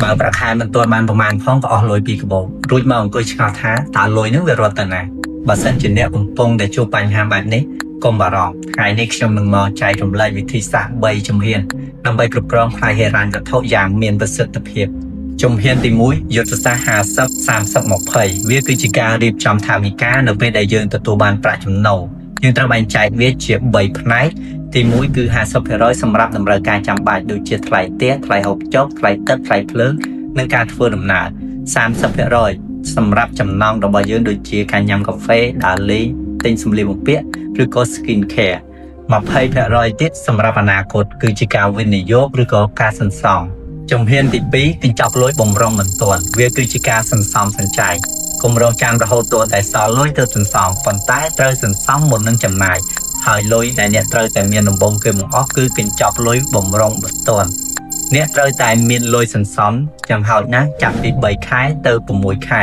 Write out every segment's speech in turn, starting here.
បើប្រាក់ខែមិនទាន់បានប្រមាណផងក៏អស់លុយពីកាបូបរួចមកអង្គុយឆ្ងល់ថាតើលុយនឹងវារត់ទៅណាបើសិនជាអ្នកកំពុងតែជួបបញ្ហាបែបនេះកុំបារម្ភថ្ងៃនេះខ្ញុំនឹងមកចែករំលែកវិធីសាស្ត្រ3ជំហានដើម្បីគ្រប់គ្រងផ្នែកហិរញ្ញវត្ថុយ៉ាងមានប្រសិទ្ធភាពជំហានទី1យុទ្ធសាស្ត្រ50 30 20វាគឺជាការរៀបចំថវិកានៅពេលដែលយើងទទួលបានប្រាក់ចំណូលយើងត្រូវបែងចែកវាជា3ផ្នែកទី1គឺ 50% សម្រាប់តម្រូវការចាំបាច់ដូចជាថ្លៃផ្ទះថ្លៃហូបចុកថ្លៃទឹកថ្លៃភ្លើងនិងការធ្វើដំណើរ 30% សម្រាប់ចំណង់របស់យើងដូចជាការញ៉ាំកាហ្វេដើរលេងទិញសម្លៀកបំពាក់ឬក៏ skin care 20% ទៀតសម្រាប់អនាគតគឺជាការវិនិយោគឬក៏ការសន្សំជំហានទី2កញ្ចប់លុយបំរុងបន្ទាន់វាគឺជាការសន្សំសំចៃកុំរងចាំរហូតទាល់តែសល់លុយទៅសន្សំប៉ុន្តែត្រូវសន្សំមុននឹងចំណាយហើយលុយដែលអ្នកត្រូវតែមានដំបូងគឺបង្អស់គឺកញ្ចប់លុយបំរុងបន្ទាន់អ្នកត្រូវតែមានលុយសន្សំចាំហោចណាស់ចាប់ពី3ខែទៅ6ខែ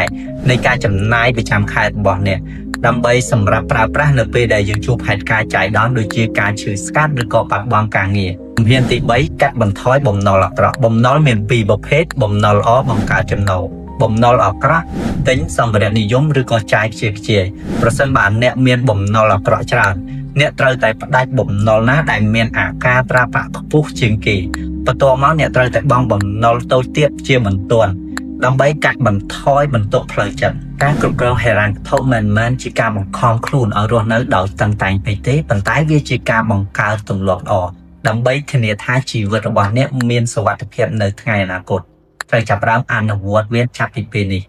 នៃការចំណាយប្រចាំខែរបស់អ្នកដើម្បីសម្រាប់ប្រើប្រាស់នៅពេលដែលយើងជួបហេតុការណ៍ចាយដន់ដូចជាការឈឺស្កាត់ឬក៏បាត់បង់ការងារជំហានទី3កាត់បន្ថយបំណុលអាក្រក់បំណុលមាន2ប្រភេទបំណុលល្អបង្កើតចំណូលបំណុលអាក្រក់ទិញសម្ភារៈនិយមឬក៏ចាយខ្ជិលខ្ជាយប្រសិនបើអ្នកមានបំណុលអាក្រក់ច្រើនអ្នកត្រូវតែផ្ដាច់បំណុលណាដែលមានអាការត្រាប្រាក់ខ្ពស់ជាងគេបន្ទាប់មកអ្នកត្រូវតែបង់បំណុលតូចទៀតជាបន្ទាន់ដើម្បីកាត់បន្ថយបន្ទុកផ្លូវចិត្តការគ្រប់គ្រងហិរញ្ញវត្ថុមិនមែនជាការបង្ខំខ្លួនឲ្យរស់នៅដោយតឹងតែងពេកទេប៉ុន្តែវាជាការបង្កើតទម្លាប់ល្អដើម្បីធានាថាជីវិតរបស់អ្នកមានសុវត្ថិភាពនៅថ្ងៃអនាគតត្រូវចាប់ផ្ដើមអនុវត្តវាចាប់ពីពេលនេះ